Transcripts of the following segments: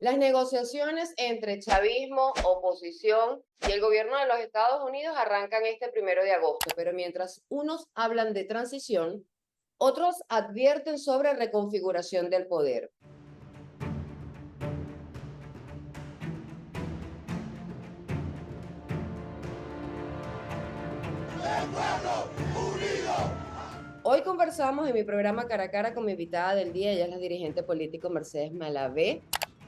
Las negociaciones entre chavismo, oposición y el gobierno de los Estados Unidos arrancan este 1 de agosto, pero mientras unos hablan de transición, otros advierten sobre reconfiguración del poder. Hoy conversamos en mi programa Cara a Cara con mi invitada del día, ella es la dirigente político Mercedes Malavé,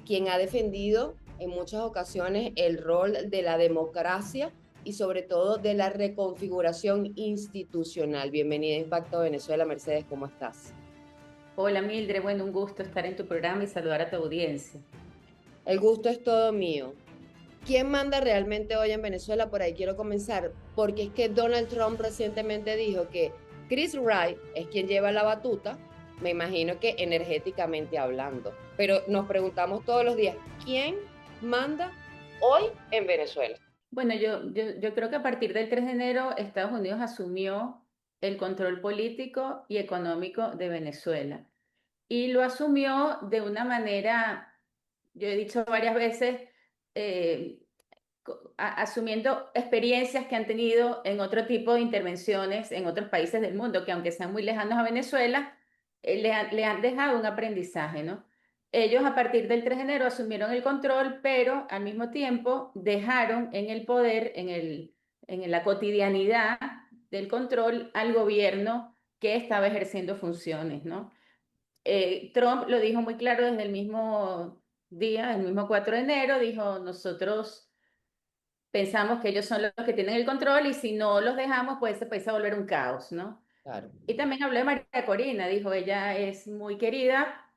quien ha defendido en muchas ocasiones el rol de la democracia y sobre todo de la reconfiguración institucional. Bienvenida a Impacto Venezuela, Mercedes, ¿cómo estás? Hola Mildred, bueno, un gusto estar en tu programa y saludar a tu audiencia. El gusto es todo mío. ¿Quién manda realmente hoy en Venezuela? Por ahí quiero comenzar, porque es que Donald Trump recientemente dijo que Chris Wright es quien lleva la batuta, me imagino que energéticamente hablando, pero nos preguntamos todos los días, ¿quién manda hoy en Venezuela? Bueno, yo creo que a partir del 3 de enero Estados Unidos asumió el control político y económico de Venezuela y lo asumió de una manera, yo he dicho varias veces, eh, asumiendo experiencias que han tenido en otro tipo de intervenciones en otros países del mundo, que aunque sean muy lejanos a Venezuela, le han dejado un aprendizaje, ¿no? Ellos a partir del 3 de enero asumieron el control, pero al mismo tiempo dejaron en el poder, en la cotidianidad del control al gobierno que estaba ejerciendo funciones, ¿no? Trump lo dijo muy claro desde el mismo día, el mismo 4 de enero, dijo, nosotros pensamos que ellos son los que tienen el control y si no los dejamos, pues ese país se va a volver un caos, ¿no? Claro. Y también habló de María Corina, dijo, ella es muy querida,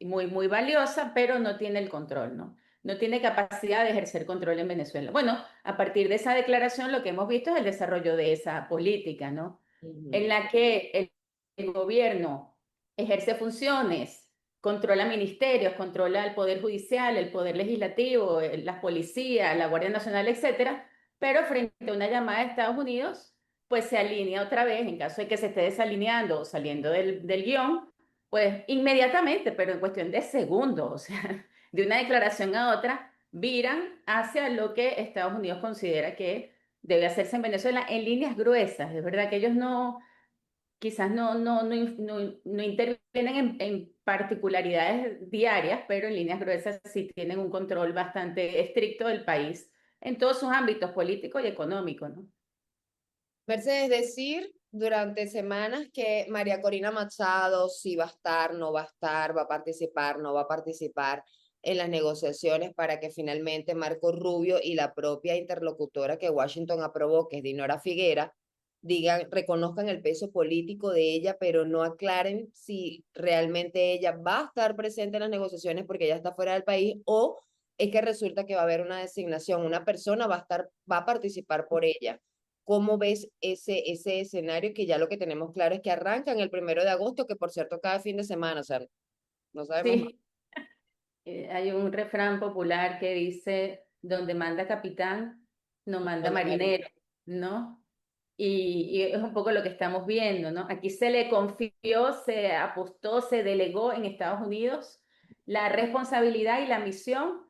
muy valiosa, pero no tiene el control, ¿no? No tiene capacidad de ejercer control en Venezuela. Bueno, a partir de esa declaración lo que hemos visto es el desarrollo de esa política, ¿no? En Ujú. la que el gobierno ejerce funciones, controla ministerios, controla el poder judicial, el poder legislativo, las policías, la Guardia Nacional, etcétera, pero frente a una llamada de Estados Unidos pues se alinea otra vez, en caso de que se esté desalineando o saliendo del guión, pues inmediatamente, pero en cuestión de segundos, o sea, de una declaración a otra, viran hacia lo que Estados Unidos considera que debe hacerse en Venezuela en líneas gruesas. Es verdad que ellos no, quizás no intervienen en particularidades diarias, pero en líneas gruesas sí tienen un control bastante estricto del país en todos sus ámbitos político y económico, ¿no? Mercedes, decir durante semanas que María Corina Machado sí va a estar, no va a estar, va a participar, no va a participar en las negociaciones para que finalmente Marco Rubio y la propia interlocutora que Washington aprobó, que es Dinora Figuera, digan, reconozcan el peso político de ella, pero no aclaren si realmente ella va a estar presente en las negociaciones porque ella está fuera del país o es que resulta que va a haber una designación, una persona va a estar, va a participar por ella. ¿Cómo ves ese escenario que ya lo que tenemos claro es que arrancan el 1 de agosto, que por cierto cada fin de semana, o sea, no sabemos más? Sí. Hay un refrán popular que dice, donde manda capitán, no manda Cuando María. marinero, ¿no? Y es un poco lo que estamos viendo, ¿no? Aquí se le confió, se apostó, se delegó en Estados Unidos la responsabilidad y la misión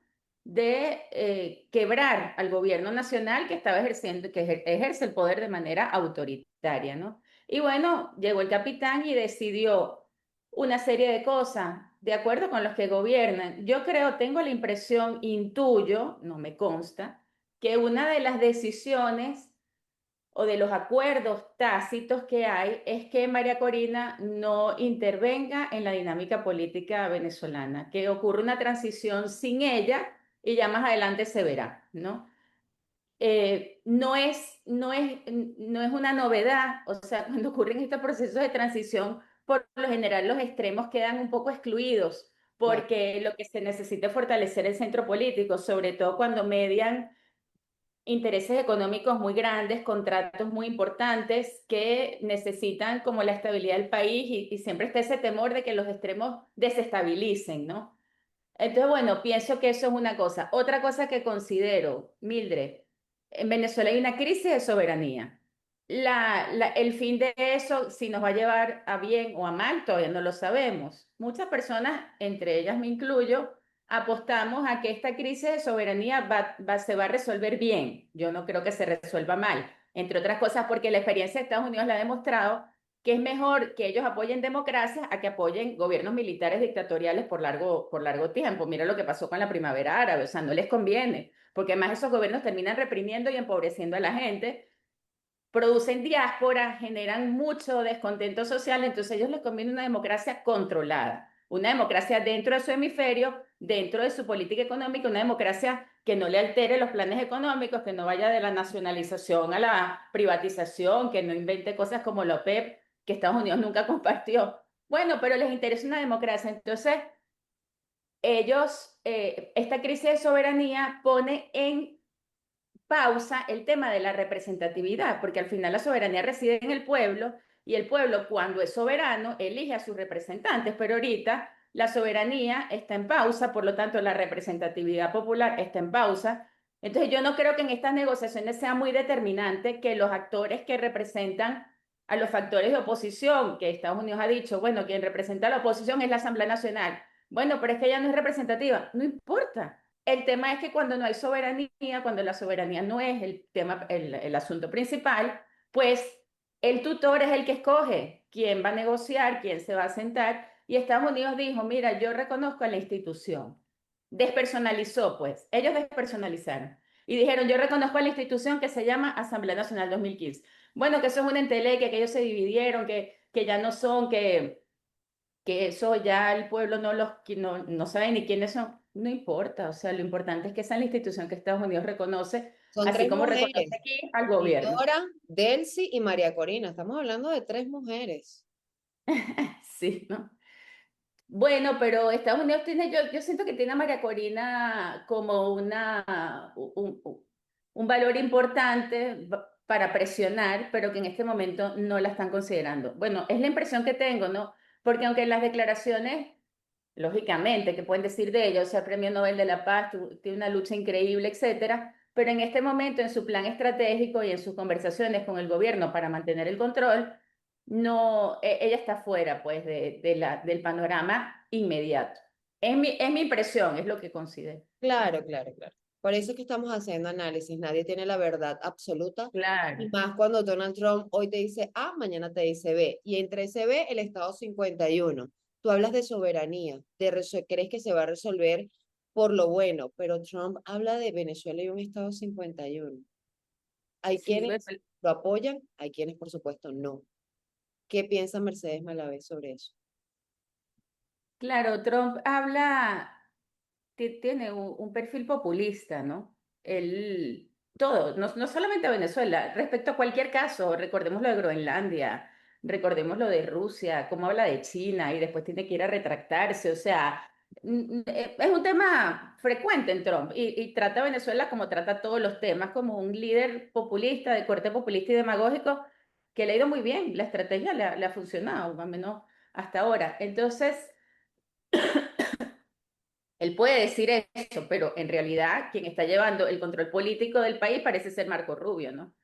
de quebrar al gobierno nacional que estaba ejerciendo, que ejerce el poder de manera autoritaria, ¿no? Y bueno, llegó el capitán y decidió una serie de cosas de acuerdo con los que gobiernan. Yo creo, tengo la impresión, intuyo, no me consta, que una de las decisiones o de los acuerdos tácitos que hay es que María Corina no intervenga en la dinámica política venezolana, que ocurre una transición sin ella y ya más adelante se verá, ¿no? No es una novedad, o sea, cuando ocurren estos procesos de transición, por lo general los extremos quedan un poco excluidos, Claro. porque lo que se necesita es fortalecer el centro político, sobre todo cuando median intereses económicos muy grandes, contratos muy importantes que necesitan como la estabilidad del país y siempre está ese temor de que los extremos desestabilicen, ¿no? Entonces, bueno, pienso que eso es una cosa. Otra cosa que considero, Mildred, en Venezuela hay una crisis de soberanía. El fin de eso, si nos va a llevar a bien o a mal, todavía no lo sabemos. Muchas personas, entre ellas me incluyo, apostamos a que esta crisis de soberanía se va a resolver bien. Yo no creo que se resuelva mal, entre otras cosas porque la experiencia de Estados Unidos le ha demostrado que es mejor que ellos apoyen democracias a que apoyen gobiernos militares dictatoriales por largo tiempo. Mira lo que pasó con la primavera árabe, o sea, no les conviene, porque además esos gobiernos terminan reprimiendo y empobreciendo a la gente, producen diáspora, generan mucho descontento social, entonces a ellos les conviene una democracia controlada, una democracia dentro de su hemisferio, dentro de su política económica, una democracia que no le altere los planes económicos, que no vaya de la nacionalización a la privatización, que no invente cosas como la OPEP, que Estados Unidos nunca compartió. Bueno, pero les interesa una democracia, entonces ellos, esta crisis de soberanía pone en pausa el tema de la representatividad, porque al final la soberanía reside en el pueblo y el pueblo cuando es soberano elige a sus representantes, pero ahorita la soberanía está en pausa, por lo tanto la representatividad popular está en pausa. Entonces yo no creo que en estas negociaciones sea muy determinante que los actores que representan a los factores de oposición, que Estados Unidos ha dicho, bueno, quien representa a la oposición es la Asamblea Nacional. Bueno, pero es que ella no es representativa. No importa. El tema es que cuando no hay soberanía, cuando la soberanía no es el tema, el asunto principal, pues el tutor es el que escoge quién va a negociar, quién se va a sentar. Y Estados Unidos dijo, mira, yo reconozco a la institución. Despersonalizó, pues. Ellos despersonalizaron. Y dijeron, yo reconozco a la institución que se llama Asamblea Nacional 2015. Bueno, que eso es una entelequia, que ellos se dividieron, que ya no son, que eso ya el pueblo no sabe ni quiénes son, no importa, o sea, lo importante es que esa es la institución que Estados Unidos reconoce, Son así tres como reconoce mujeres, aquí al gobierno. Dora, Delcy y María Corina. Estamos hablando de tres mujeres. Sí, ¿no? Bueno, pero Estados Unidos tiene, yo siento que tiene a María Corina como un valor importante para presionar, pero que en este momento no la están considerando. Bueno, es la impresión que tengo, ¿no? Porque aunque las declaraciones lógicamente, que pueden decir de ellos, o sea, Premio Nobel de la Paz, tiene una lucha increíble, etcétera, pero en este momento, en su plan estratégico y en sus conversaciones con el gobierno para mantener el control, no, ella está fuera, pues, del panorama inmediato. Es mi impresión, es lo que considero. Claro, claro, claro. Por eso es que estamos haciendo análisis. Nadie tiene la verdad absoluta. Y Claro. más cuando Donald Trump hoy te dice A, mañana te dice B. Y entre ese B, el Estado 51. Tú hablas de soberanía, crees que se va a resolver por lo bueno, pero Trump habla de Venezuela y un Estado 51. Hay Sí, quienes lo apoyan, hay quienes, por supuesto, no. ¿Qué piensa Mercedes Malavé sobre eso? claro, Trump tiene un perfil populista, ¿no? Él, todo, no solamente a Venezuela, respecto a cualquier caso, recordemos lo de Groenlandia, recordemos lo de Rusia, cómo habla de China y después tiene que ir a retractarse, o sea, es un tema frecuente en Trump y trata a Venezuela como trata todos los temas, como un líder populista, de corte populista y demagógico, que le ha ido muy bien, la estrategia le ha funcionado, al menos hasta ahora. Entonces, él puede decir eso, pero en realidad quien está llevando el control político del país parece ser Marco Rubio, ¿no?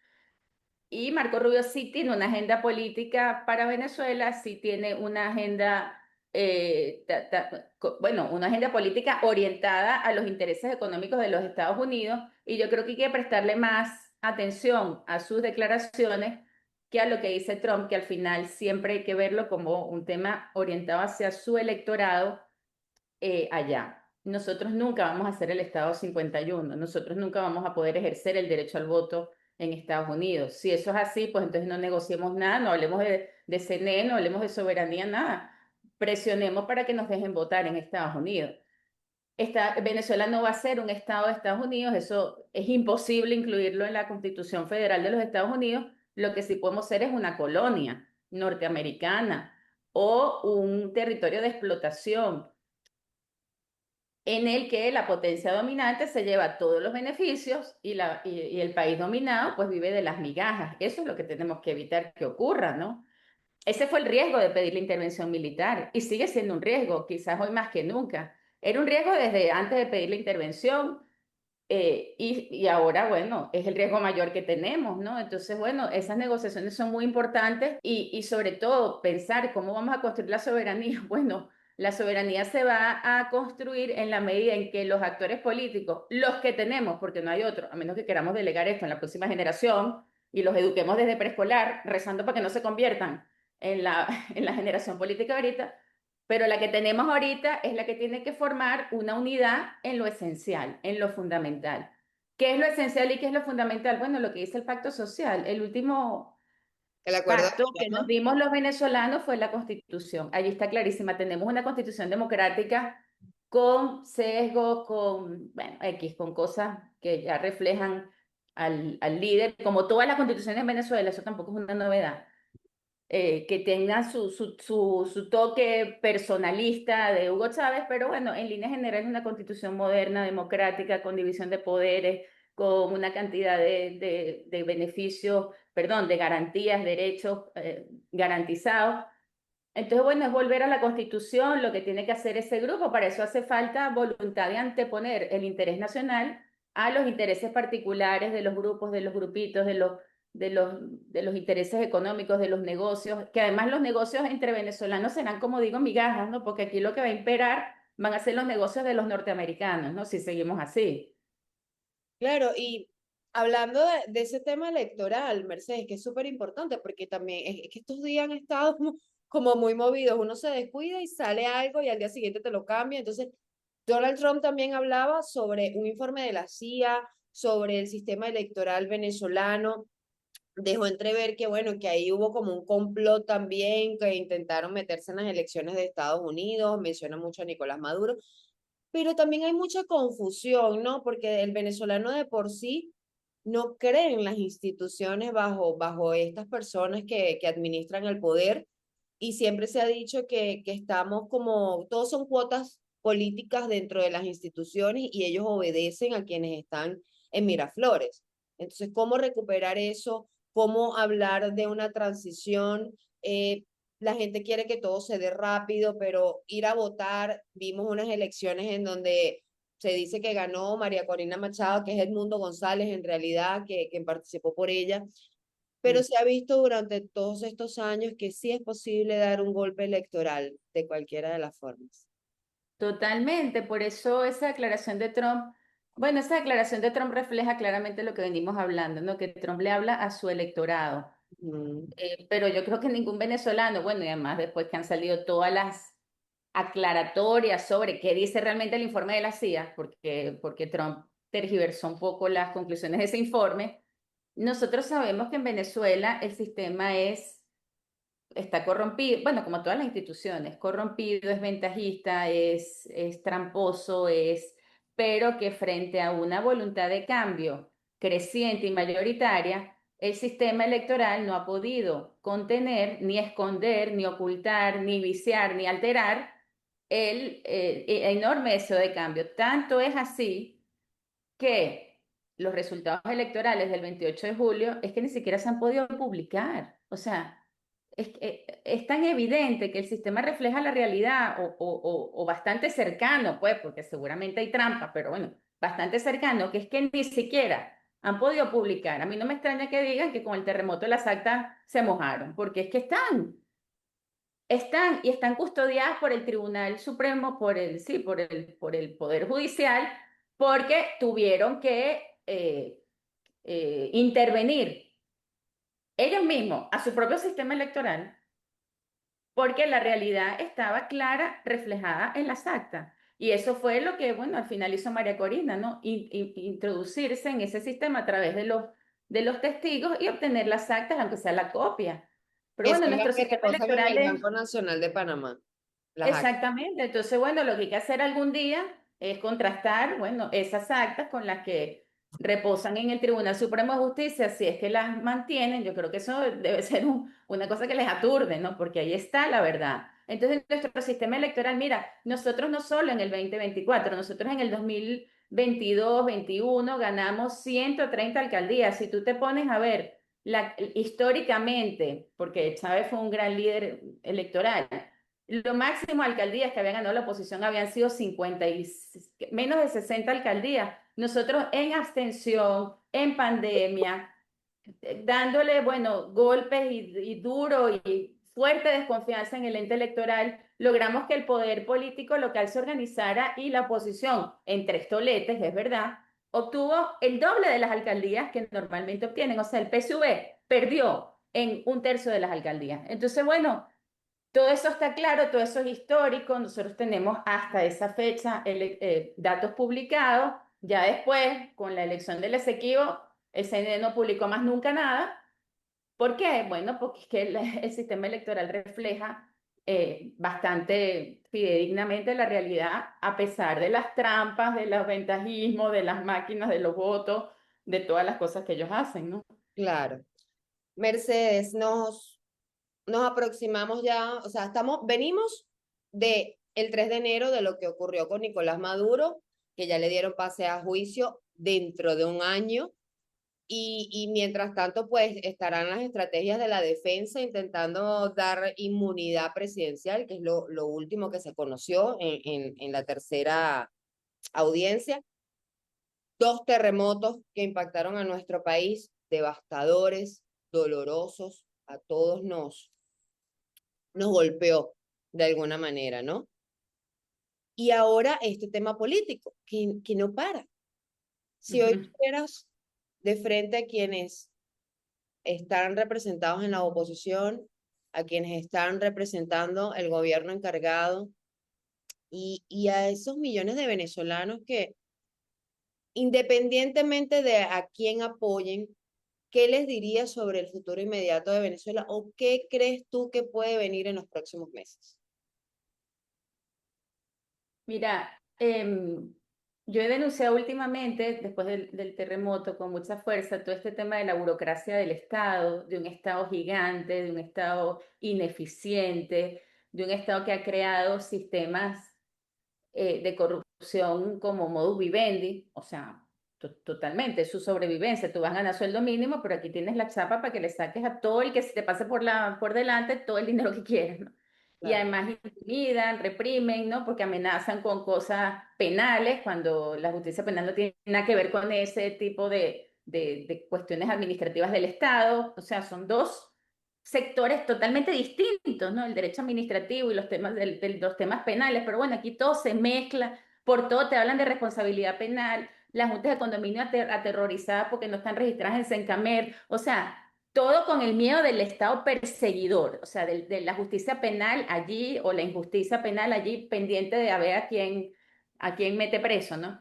Y Marco Rubio sí tiene una agenda política para Venezuela, sí tiene una agenda, bueno, una agenda política orientada a los intereses económicos de los Estados Unidos, y yo creo que hay que prestarle más atención a sus declaraciones que a lo que dice Trump, que al final siempre hay que verlo como un tema orientado hacia su electorado allá. Nosotros nunca vamos a ser el Estado 51, nosotros nunca vamos a poder ejercer el derecho al voto en Estados Unidos. Si eso es así, pues entonces no negociemos nada, no hablemos de CNE, no hablemos de soberanía, nada. Presionemos para que nos dejen votar en Estados Unidos. Venezuela no va a ser un Estado de Estados Unidos, eso es imposible incluirlo en la Constitución Federal de los Estados Unidos. Lo que sí podemos ser es una colonia norteamericana o un territorio de explotación en el que la potencia dominante se lleva todos los beneficios y el país dominado pues vive de las migajas. Eso es lo que tenemos que evitar que ocurra, ¿no? Ese fue el riesgo de pedir la intervención militar y sigue siendo un riesgo, quizás hoy más que nunca. Era un riesgo desde antes de pedir la intervención y ahora, bueno, es el riesgo mayor que tenemos, ¿no? Entonces, bueno, esas negociaciones son muy importantes y sobre todo pensar cómo vamos a construir la soberanía. Bueno, La soberanía se va a construir en la medida en que los actores políticos, los que tenemos, porque no hay otro, a menos que queramos delegar esto en la próxima generación y los eduquemos desde preescolar, rezando para que no se conviertan en la, en la generación política ahorita, pero la que tenemos ahorita es la que tiene que formar una unidad en lo esencial, en lo fundamental. ¿Qué es lo esencial y qué es lo fundamental? Bueno, lo que dice el pacto social. El último El acuerdo de pacto que nos Panamá. dimos los venezolanos fue la Constitución. Allí está clarísima. Tenemos una Constitución democrática con sesgos, con, bueno, X, con cosas que ya reflejan al líder, como todas las constituciones en Venezuela, eso tampoco es una novedad, que tenga su toque personalista de Hugo Chávez, pero bueno, en líneas generales una constitución moderna, democrática, con división de poderes, con una cantidad de beneficios, perdón, de garantías, derechos garantizados. Entonces, bueno, es volver a la Constitución, lo que tiene que hacer ese grupo. Para eso hace falta voluntad de anteponer el interés nacional a los intereses particulares de los grupos, de los grupitos, de los intereses económicos, de los negocios, que además los negocios entre venezolanos serán, como digo, migajas, ¿no? Porque aquí lo que va a imperar van a ser los negocios de los norteamericanos, ¿no? Si seguimos así. Claro, y hablando de ese tema electoral, Mercedes, que es súper importante, porque también es que estos días han estado como muy movidos, uno se descuida y sale algo y al día siguiente te lo cambia. Entonces, Donald Trump también hablaba sobre un informe de la CIA, sobre el sistema electoral venezolano, dejó entrever que, bueno, que ahí hubo como un complot también, que intentaron meterse en las elecciones de Estados Unidos, menciona mucho a Nicolás Maduro, pero también hay mucha confusión, ¿no? Porque el venezolano de por sí no cree en las instituciones bajo estas personas que administran el poder y siempre se ha dicho que estamos como, todos son cuotas políticas dentro de las instituciones y ellos obedecen a quienes están en Miraflores. Entonces, ¿cómo recuperar eso? ¿Cómo hablar de una transición? La gente quiere que todo se dé rápido, pero ir a votar, vimos unas elecciones en donde se dice que ganó María Corina Machado, que es Edmundo González en realidad, que participó por ella, pero se ha visto durante todos estos años que sí es posible dar un golpe electoral de cualquiera de las formas. Totalmente, por eso esa declaración de Trump, bueno, esa declaración de Trump refleja claramente lo que venimos hablando, ¿no? Que Trump le habla a su electorado. Mm. Pero yo creo que ningún venezolano, bueno, y además después que han salido todas las aclaratorias sobre qué dice realmente el informe de la CIA, porque Trump tergiversó un poco las conclusiones de ese informe, nosotros sabemos que en Venezuela el sistema está corrompido, bueno, como todas las instituciones, corrompido, es ventajista, es tramposo, pero que frente a una voluntad de cambio creciente y mayoritaria, el sistema electoral no ha podido contener, ni esconder, ni ocultar, ni viciar, ni alterar el enorme deseo de cambio. Tanto es así que los resultados electorales del 28 de julio es que ni siquiera se han podido publicar. O sea, es tan evidente que el sistema refleja la realidad o bastante cercano, pues, porque seguramente hay trampas, pero bueno, bastante cercano, que es que ni siquiera han podido publicar. A mí no me extraña que digan que con el terremoto las actas se mojaron, porque es que están y están custodiadas por el Tribunal Supremo, sí, por el Poder Judicial, porque tuvieron que intervenir ellos mismos a su propio sistema electoral porque la realidad estaba clara, reflejada en las actas. Y eso fue lo que, bueno, al final hizo María Corina, ¿no? Introducirse en ese sistema a través de los testigos y obtener las actas, aunque sea la copia. Pero Eso bueno, es lo nuestro que sistema reposan en electoral el es Banco Nacional de Panamá, las actas. exactamente. Entonces, bueno, lo que hay que hacer algún día es contrastar, bueno, esas actas con las que reposan en el Tribunal Supremo de Justicia, si es que las mantienen. Yo creo que eso debe ser una cosa que les aturde, ¿no? Porque ahí está la verdad. Entonces, nuestro sistema electoral, mira, nosotros no solo en el 2024, nosotros en el 2022-21 ganamos 130 alcaldías. Si tú te pones a ver históricamente, porque Chávez fue un gran líder electoral, lo máximo alcaldías que había ganado la oposición habían sido 50 y menos de 60 alcaldías. Nosotros en abstención, en pandemia, dándole, bueno, golpes y duro y fuerte desconfianza en el ente electoral, logramos que el poder político local se organizara y la oposición, en tres toletes, es verdad, obtuvo el doble de las alcaldías que normalmente obtienen. O sea, el PSV perdió en un tercio de las alcaldías. Entonces, bueno, todo eso está claro, todo eso es histórico. Nosotros tenemos hasta esa fecha datos publicados. Ya después, con la elección del Esequibo, el CNE no publicó más nunca nada. ¿Por qué? Bueno, porque es que el sistema electoral refleja bastante fidedignamente la realidad, a pesar de las trampas, de los ventajismos, de las máquinas, de los votos, de todas las cosas que ellos hacen, ¿no? Claro. Mercedes, nos aproximamos ya, o sea, venimos de el 3 de enero de lo que ocurrió con Nicolás Maduro, que ya le dieron pase a juicio dentro de un año, y mientras tanto, pues estarán las estrategias de la defensa intentando dar inmunidad presidencial, que es lo último que se conoció en la tercera audiencia. Dos terremotos que impactaron a nuestro país, devastadores, dolorosos, a todos nos golpeó de alguna manera, ¿no? Y ahora este tema político, que no para. Si hoy Ujú. tuvieras de frente a quienes están representados en la oposición, a quienes están representando el gobierno encargado y a esos millones de venezolanos que, independientemente de a quién apoyen, ¿qué les dirías sobre el futuro inmediato de Venezuela o qué crees tú que puede venir en los próximos meses? Mira, yo he denunciado últimamente, después del terremoto, con mucha fuerza, todo este tema de la burocracia del Estado, de un Estado gigante, de un Estado ineficiente, de un Estado que ha creado sistemas de corrupción como modus vivendi, o sea, totalmente, su sobrevivencia. Tú vas a ganar sueldo mínimo, pero aquí tienes la chapa para que le saques a todo el que se te pase por delante todo el dinero que quieres, ¿no? Y Claro. además intimidan, reprimen, ¿no? Porque amenazan con cosas penales cuando la justicia penal no tiene nada que ver con ese tipo de cuestiones administrativas del Estado. O sea, son dos sectores totalmente distintos, ¿no? El derecho administrativo y los temas, los temas penales, pero bueno, aquí todo se mezcla, por todo te hablan de responsabilidad penal, las juntas de condominio aterrorizadas porque no están registradas en Sencamer, o sea, todo con el miedo del Estado perseguidor, o sea, de la justicia penal allí o la injusticia penal allí pendiente de a ver a quién mete preso, ¿no?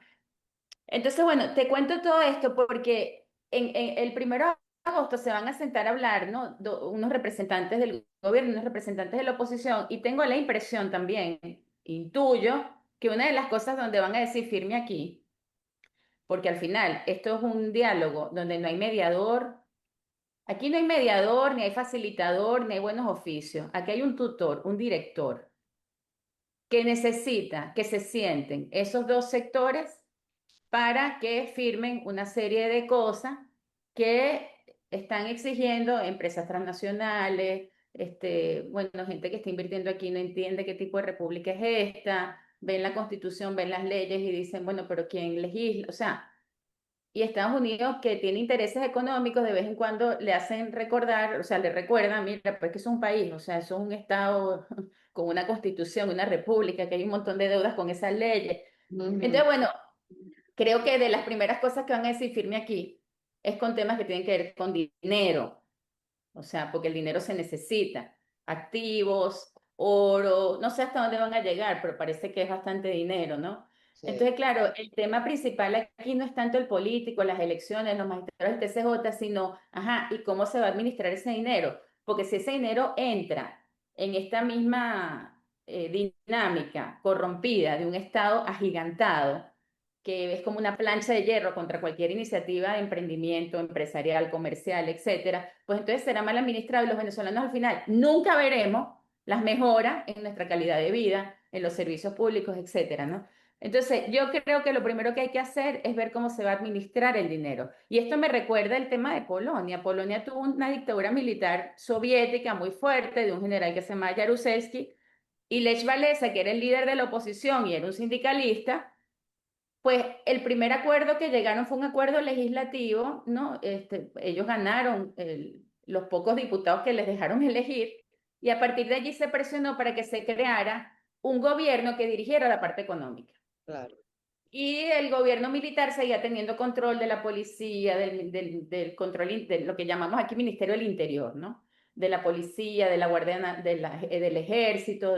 Entonces, bueno, te cuento todo esto porque en el 1 de agosto se van a sentar a hablar, ¿no? Unos representantes del gobierno, unos representantes de la oposición, y tengo la impresión también, intuyo, que una de las cosas donde van a decir firme aquí, porque al final esto es un diálogo donde no hay mediador, aquí no hay mediador, ni hay facilitador, ni hay buenos oficios, aquí hay un tutor, un director, que necesita que se sienten esos dos sectores para que firmen una serie de cosas que están exigiendo empresas transnacionales, bueno, gente que está invirtiendo aquí no entiende qué tipo de república es esta, ven la constitución, ven las leyes y dicen, bueno, pero ¿quién legisla? O sea, y Estados Unidos, que tiene intereses económicos, de vez en cuando le hacen recordar, o sea, le recuerdan, mira, pues que es un país, o sea, eso es un estado con una constitución, una república, que hay un montón de deudas con esas leyes. Ujú. Entonces, bueno, creo que de las primeras cosas que van a decir firme aquí es con temas que tienen que ver con dinero, o sea, porque el dinero se necesita, activos, oro, no sé hasta dónde van a llegar, pero parece que es bastante dinero, ¿no? Sí. Entonces, claro, el tema principal aquí no es tanto el político, las elecciones, los magistrados del TCJ, sino, ajá, ¿y cómo se va a administrar ese dinero? Porque si ese dinero entra en esta misma dinámica corrompida de un Estado agigantado, que es como una plancha de hierro contra cualquier iniciativa de emprendimiento empresarial, comercial, etcétera, pues entonces será mal administrado y los venezolanos al final nunca veremos las mejoras en nuestra calidad de vida, en los servicios públicos, etcétera, ¿no? Entonces, yo creo que lo primero que hay que hacer es ver cómo se va a administrar el dinero. Y esto me recuerda el tema de Polonia. Polonia tuvo una dictadura militar soviética muy fuerte de un general que se llama Jaruzelski, y Lech Walesa, que era el líder de la oposición y era un sindicalista, pues el primer acuerdo que llegaron fue un acuerdo legislativo, ¿no? Ellos ganaron los pocos diputados que les dejaron elegir y a partir de allí se presionó para que se creara un gobierno que dirigiera la parte económica. Claro, Y el gobierno militar seguía teniendo control de la policía, del control, de lo que llamamos aquí Ministerio del Interior, ¿no? De la policía, de la Guardia, del Ejército,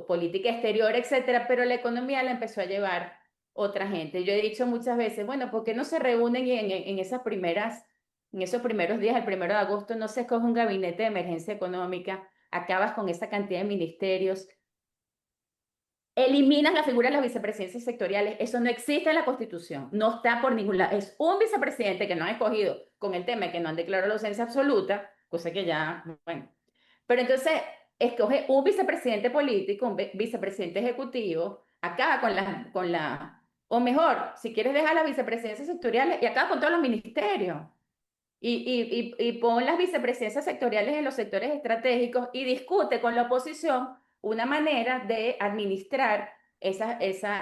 política exterior, etcétera, pero la economía la empezó a llevar otra gente. Yo he dicho muchas veces, bueno, ¿por qué no se reúnen y en esos primeros días, el 1 de agosto, no se escoge un gabinete de emergencia económica, acabas con esa cantidad de ministerios? Eliminas la figura de las vicepresidencias sectoriales. Eso no existe en la Constitución. No está por ningún lado. Es un vicepresidente que no han escogido con el tema de que no han declarado la ausencia absoluta, cosa que ya, bueno. Pero entonces, escoge un vicepresidente político, un vicepresidente ejecutivo, acaba o mejor, si quieres dejar las vicepresidencias sectoriales y acaba con todos los ministerios. Y pon las vicepresidencias sectoriales en los sectores estratégicos y discute con la oposición una manera de administrar esa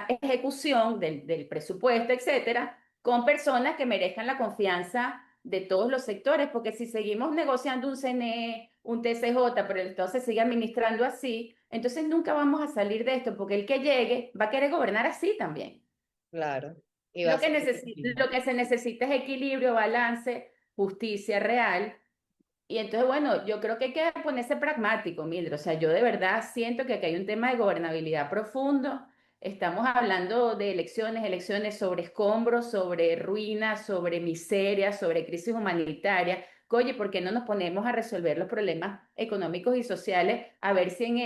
ejecución del presupuesto, etcétera, con personas que merezcan la confianza de todos los sectores, porque si seguimos negociando un CNE, un TCJ, pero el Estado se sigue administrando así, entonces nunca vamos a salir de esto, porque el que llegue va a querer gobernar así también. claro. Y va a ser difícil. Lo que se necesita es equilibrio, balance, justicia real. Y entonces, bueno, yo creo que hay que ponerse pragmático, Mildred. O sea, yo de verdad siento que aquí hay un tema de gobernabilidad profundo. Estamos hablando de elecciones, elecciones sobre escombros, sobre ruinas, sobre miseria, sobre crisis humanitaria. Oye, ¿por qué no nos ponemos a resolver los problemas económicos y sociales? A ver si en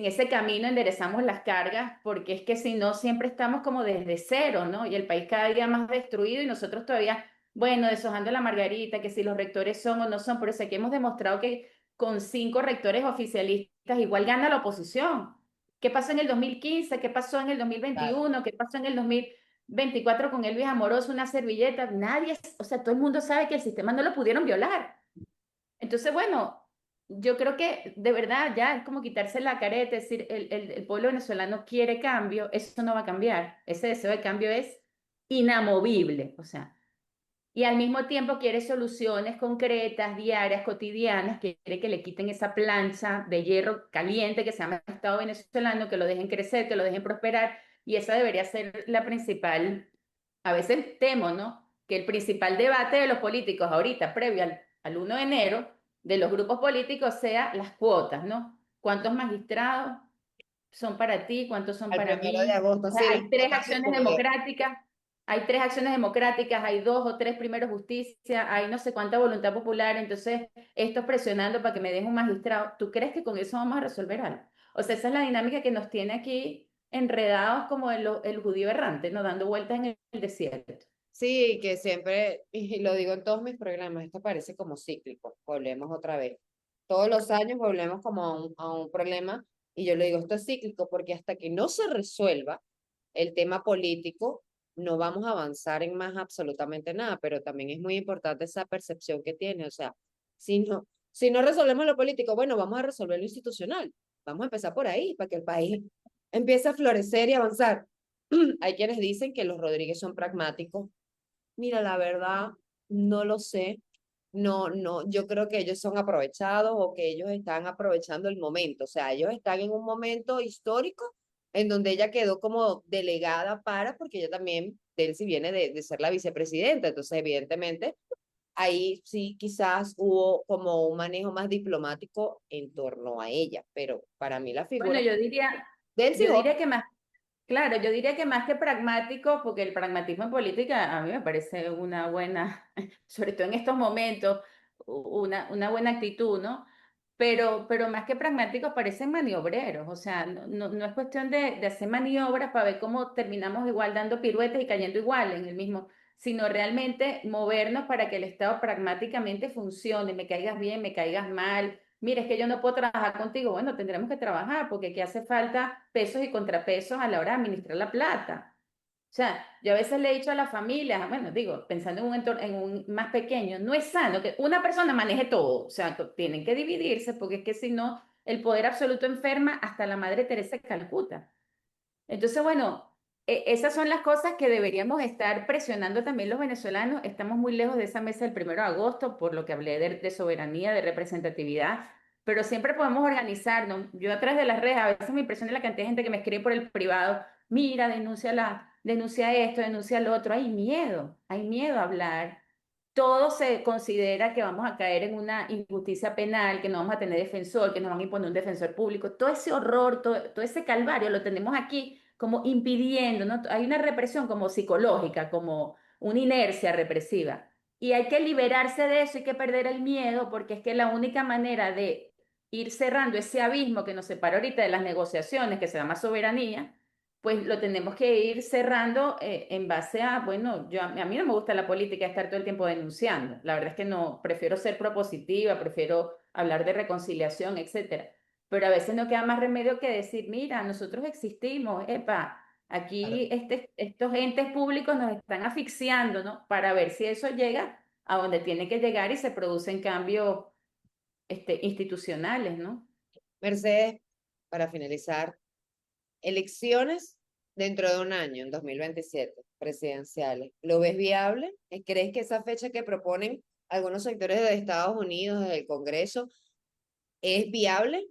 ese camino enderezamos las cargas, porque es que si no, siempre estamos como desde cero, ¿no? Y el país cada día más destruido y nosotros todavía, bueno, deshojando la margarita, que si los rectores son o no son, pero sé que hemos demostrado que con 5 rectores oficialistas igual gana la oposición. ¿Qué pasó en el 2015? ¿Qué pasó en el dos mil Claro. veintiuno ¿Qué pasó en el 2024 con Elvis Amoroso, una servilleta? Nadie, o sea, todo el mundo sabe que el sistema no lo pudieron violar. Entonces, bueno, yo creo que de verdad ya es como quitarse la careta, es decir, el pueblo venezolano quiere cambio, eso no va a cambiar, ese deseo de cambio es inamovible, o sea, y al mismo tiempo quiere soluciones concretas, diarias, cotidianas, quiere que le quiten esa plancha de hierro caliente que se llama Estado venezolano, que lo dejen crecer, que lo dejen prosperar, y esa debería ser la principal, a veces temo, ¿no? Que el principal debate de los políticos ahorita, previo al 1 de enero, de los grupos políticos, sea las cuotas, ¿no? ¿Cuántos magistrados son para ti? ¿Cuántos son Al para 1 de mí? agosto, O sea, sí, las hay tres cuotas de acciones poder. democráticas, hay 3 acciones democráticas, hay 2 o 3 primeros justicia, hay no sé cuánta voluntad popular, entonces esto presionando para que me den un magistrado. ¿Tú crees que con eso vamos a resolver algo? O sea, esa es la dinámica que nos tiene aquí enredados como el judío errante, ¿no? Dando vueltas en el desierto. Sí, que siempre, y lo digo en todos mis programas, esto parece como cíclico, volvemos otra vez. Todos los años volvemos como a un problema, y yo le digo, esto es cíclico porque hasta que no se resuelva el tema político, no vamos a avanzar en más absolutamente nada, pero también es muy importante esa percepción que tiene, o sea, si no resolvemos lo político, bueno, vamos a resolver lo institucional, vamos a empezar por ahí, para que el país empiece a florecer y avanzar. Hay quienes dicen que los Rodríguez son pragmáticos. Mira, la verdad, no lo sé. No, no, yo creo que ellos son aprovechados o que ellos están aprovechando el momento. O sea, ellos están en un momento histórico en donde ella quedó como delegada porque ella también, Delcy viene de ser la vicepresidenta. Entonces, evidentemente, ahí sí quizás hubo como un manejo más diplomático en torno a ella. Pero para mí la Bueno, figura yo diría, Delcy yo Jorge, diría que más, claro, yo diría que más que pragmático, porque el pragmatismo en política a mí me parece una buena, sobre todo en estos momentos, una buena actitud, ¿no? Pero más que pragmáticos parecen maniobreros, o sea, no es cuestión de hacer maniobras para ver cómo terminamos igual dando piruetas y cayendo igual en el mismo, sino realmente movernos para que el Estado pragmáticamente funcione, me caigas bien, me caigas mal. Mira, es que yo no puedo trabajar contigo. Bueno, tendremos que trabajar porque aquí hace falta pesos y contrapesos a la hora de administrar la plata. O sea, yo a veces le he dicho a las familias, bueno, digo, pensando en un entorno, en un más pequeño, no es sano que una persona maneje todo. O sea, tienen que dividirse porque es que si no, el poder absoluto enferma hasta la Madre Teresa de Calcuta. Entonces, bueno. esas son las cosas que deberíamos estar presionando también los venezolanos. Estamos muy lejos de esa mesa del 1 de agosto, por lo que hablé de soberanía, de representatividad, pero siempre podemos organizarnos. Yo a través de las redes, a veces me impresiona la cantidad de gente que me escribe por el privado, mira, denuncia esto, denuncia lo otro. Hay miedo a hablar. Todo se considera que vamos a caer en una injusticia penal, que no vamos a tener defensor, que nos van a imponer un defensor público. Todo ese horror, todo ese calvario lo tenemos aquí como impidiendo, ¿no? Hay una represión como psicológica, como una inercia represiva. Y hay que liberarse de eso, hay que perder el miedo, porque es que la única manera de ir cerrando ese abismo que nos separa ahorita de las negociaciones, que se llama soberanía, pues lo tenemos que ir cerrando en base a, bueno, a mí no me gusta la política estar todo el tiempo denunciando. La verdad es que no, prefiero ser propositiva, prefiero hablar de reconciliación, etcétera. Pero a veces no queda más remedio que decir, mira, nosotros existimos, epa, aquí estos entes públicos nos están asfixiando, ¿no? Para ver si eso llega a donde tiene que llegar y se producen cambios institucionales, ¿no? Mercedes, para finalizar, elecciones dentro de un año, en 2027, presidenciales. ¿Lo ves viable? ¿Crees que esa fecha que proponen algunos sectores de Estados Unidos, del Congreso, es viable?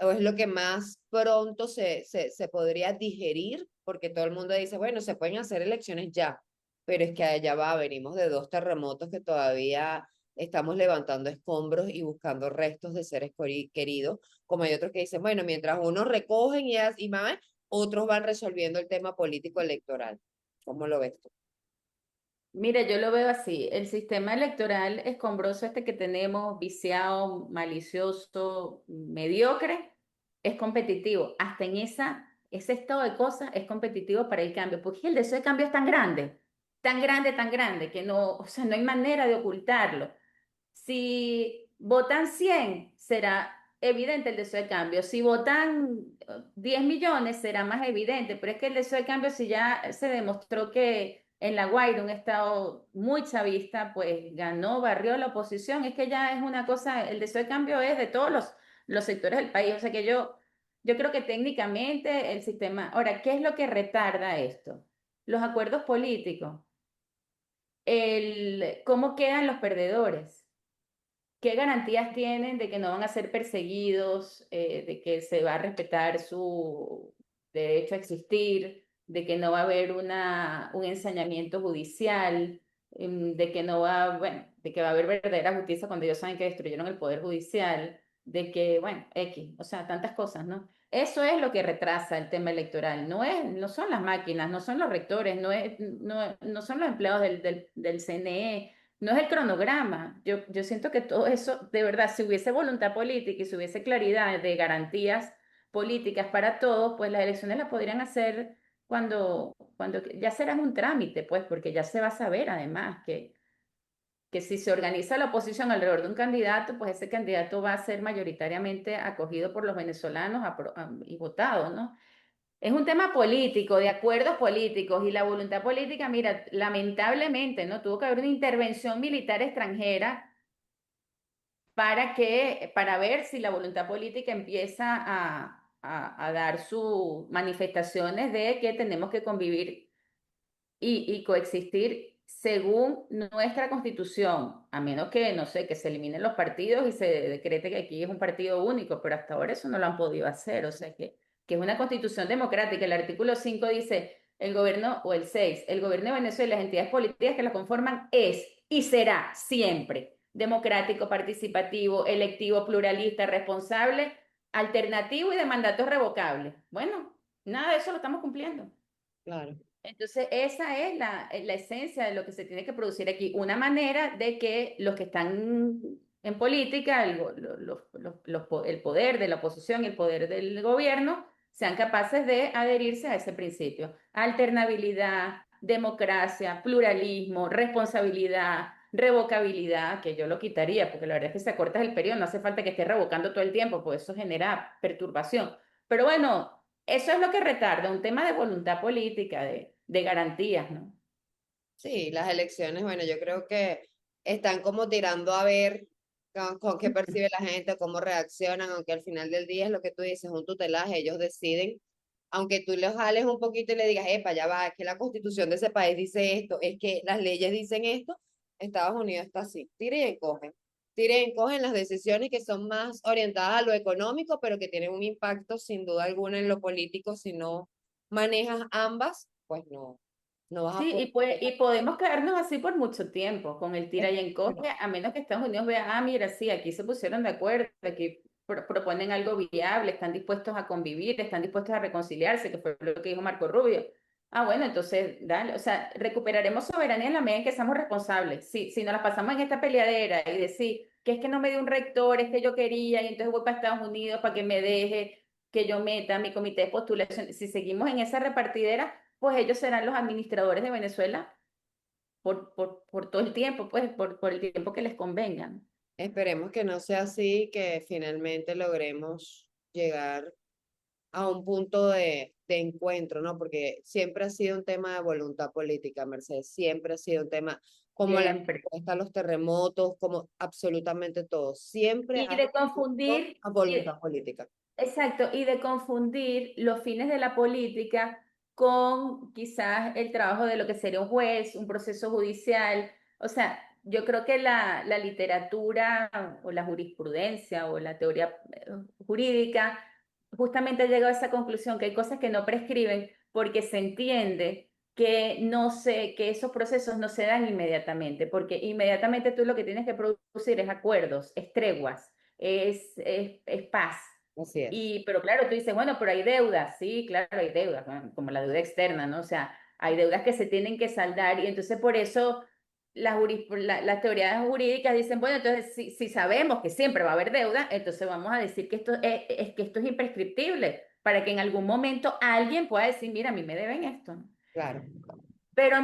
¿O es lo que más pronto se podría digerir? Porque todo el mundo dice, bueno, se pueden hacer elecciones ya, pero es que allá va, venimos de 2 terremotos que todavía estamos levantando escombros y buscando restos de seres queridos, como hay otros que dicen, bueno, mientras unos recogen y más, otros van resolviendo el tema político electoral. ¿Cómo lo ves tú? Mira, yo lo veo así. El sistema electoral escombroso este que tenemos, viciado, malicioso, mediocre, es competitivo. Hasta en ese estado de cosas es competitivo para el cambio. Porque el deseo de cambio es tan grande, que no, o sea, no hay manera de ocultarlo. Si votan 100 será evidente el deseo de cambio. Si votan 10 millones, será más evidente. Pero es que el deseo de cambio, si ya se demostró que en La Guaira, un estado muy chavista, pues ganó, barrió la oposición, es que ya es una cosa, el deseo de cambio es de todos los sectores del país. O sea que yo creo que técnicamente el sistema... Ahora, ¿qué es lo que retarda esto? Los acuerdos políticos. ¿Cómo quedan los perdedores? ¿Qué garantías tienen de que no van a ser perseguidos, de que se va a respetar su derecho a existir, de que no va a haber un ensañamiento judicial, de que no va, bueno, de que va a haber verdadera justicia cuando ellos saben que destruyeron el poder judicial, de que, bueno, X, o sea, tantas cosas, ¿no? Eso es lo que retrasa el tema electoral, no son las máquinas, no son los rectores, no son los empleados del CNE, no es el cronograma. Yo siento que todo eso, de verdad, si hubiese voluntad política y si hubiese claridad de garantías políticas para todos, pues las elecciones las podrían hacer cuando ya serán un trámite, pues, porque ya se va a saber además que si se organiza la oposición alrededor de un candidato, pues ese candidato va a ser mayoritariamente acogido por los venezolanos y votado, ¿no? Es un tema político, de acuerdos políticos y la voluntad política, mira, lamentablemente, ¿no? Tuvo que haber una intervención militar extranjera para ver si la voluntad política empieza a dar sus manifestaciones de que tenemos que convivir y coexistir según nuestra constitución, a menos que, no sé, que se eliminen los partidos y se decrete que aquí es un partido único, pero hasta ahora eso no lo han podido hacer, o sea que es una constitución democrática. El artículo 5 dice, el gobierno, o el 6 el gobierno de Venezuela y las entidades políticas que la conforman es y será siempre democrático, participativo, electivo, pluralista, responsable, alternativo y de mandatos revocables. Bueno, nada de eso lo estamos cumpliendo. Claro. Entonces, esa es la esencia de lo que se tiene que producir aquí. Una manera de que los que están en política, el poder de la oposición y el poder del gobierno, sean capaces de adherirse a ese principio. Alternabilidad, democracia, pluralismo, responsabilidad, revocabilidad, que yo lo quitaría, porque la verdad es que se acorta el periodo, no hace falta que esté revocando todo el tiempo, pues eso genera perturbación. Pero bueno, eso es lo que retarda, un tema de voluntad política, de garantías, ¿no? Sí, las elecciones, bueno, yo creo que están como tirando a ver con qué percibe la gente, cómo reaccionan, aunque al final del día es lo que tú dices, un tutelaje, ellos deciden aunque tú le jales un poquito y le digas, epa, ya va, es que la constitución de ese país dice esto, es que las leyes dicen esto, Estados Unidos está así, tira y encoge. Tira y encoge en las decisiones que son más orientadas a lo económico, pero que tienen un impacto sin duda alguna en lo político. Si no manejas ambas, pues no, no vas a Sí, poder. y podemos quedarnos así por mucho tiempo con el tira y encoge, a menos que Estados Unidos vea, ah, mira, sí, aquí se pusieron de acuerdo, aquí proponen algo viable, están dispuestos a convivir, están dispuestos a reconciliarse, que fue lo que dijo Marco Rubio. Ah, bueno, entonces, dale, o sea, recuperaremos soberanía en la medida en que seamos responsables. Si nos la pasamos en esta peleadera y decir que es que no me dio un rector, es que yo quería, y entonces voy para Estados Unidos para que me deje que yo meta mi comité de postulación, si seguimos en esa repartidera, pues ellos serán los administradores de Venezuela por todo el tiempo, pues por el tiempo que les convenga. Esperemos que no sea así, que finalmente logremos llegar a un punto de encuentro, ¿no? Porque siempre ha sido un tema de voluntad política, Mercedes, siempre ha sido un tema como la Siempre. Y ha de sido confundir, a voluntad política. exacto, y de confundir los fines de la política con quizás el trabajo de lo que sería un juez, un proceso judicial. O sea, yo creo que la literatura o la jurisprudencia o la teoría jurídica justamente ha llegado a esa conclusión que hay cosas que no prescriben porque se entiende que que esos procesos no se dan inmediatamente, porque inmediatamente tú lo que tienes que producir es acuerdos, es treguas, es paz. Así es. Pero claro, tú dices, bueno, pero hay deudas, sí, claro, hay deudas, ¿no? Como la deuda externa, ¿no? O sea, hay deudas que se tienen que saldar y entonces por eso las teorías jurídicas dicen, bueno, entonces si sabemos que siempre va a haber deuda, entonces vamos a decir que que esto es imprescriptible, para que en algún momento alguien pueda decir, mira, a mí me deben esto, ¿no? Claro. Pero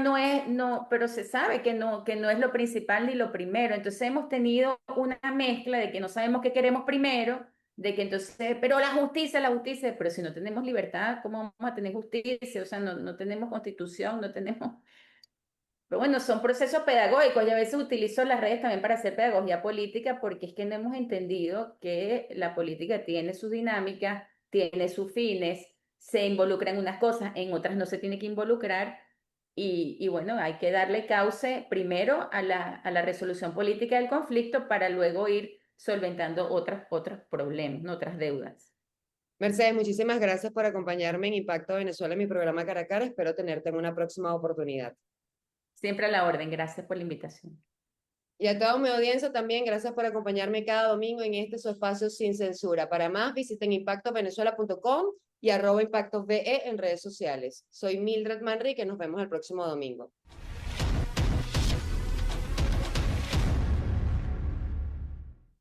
pero se sabe que no es lo principal ni lo primero. Entonces hemos tenido una mezcla de que no sabemos qué queremos primero, de que entonces, pero la justicia, pero si no tenemos libertad, ¿cómo vamos a tener justicia? O sea, no tenemos constitución, no tenemos... Pero bueno, son procesos pedagógicos y a veces utilizo las redes también para hacer pedagogía política porque es que no hemos entendido que la política tiene sus dinámicas, tiene sus fines, se involucra en unas cosas, en otras no se tiene que involucrar y bueno, hay que darle cauce primero a a la resolución política del conflicto para luego ir solventando otros problemas, ¿no? Otras deudas. Mercedes, muchísimas gracias por acompañarme en Impacto Venezuela en mi programa Cara a Cara. Espero tenerte en una próxima oportunidad. Siempre a la orden. Gracias por la invitación. Y a toda mi audiencia también, gracias por acompañarme cada domingo en este su espacio sin censura. Para más, visiten impactovenezuela.com y @impactosve en redes sociales. Soy Mildred Manrique, nos vemos el próximo domingo.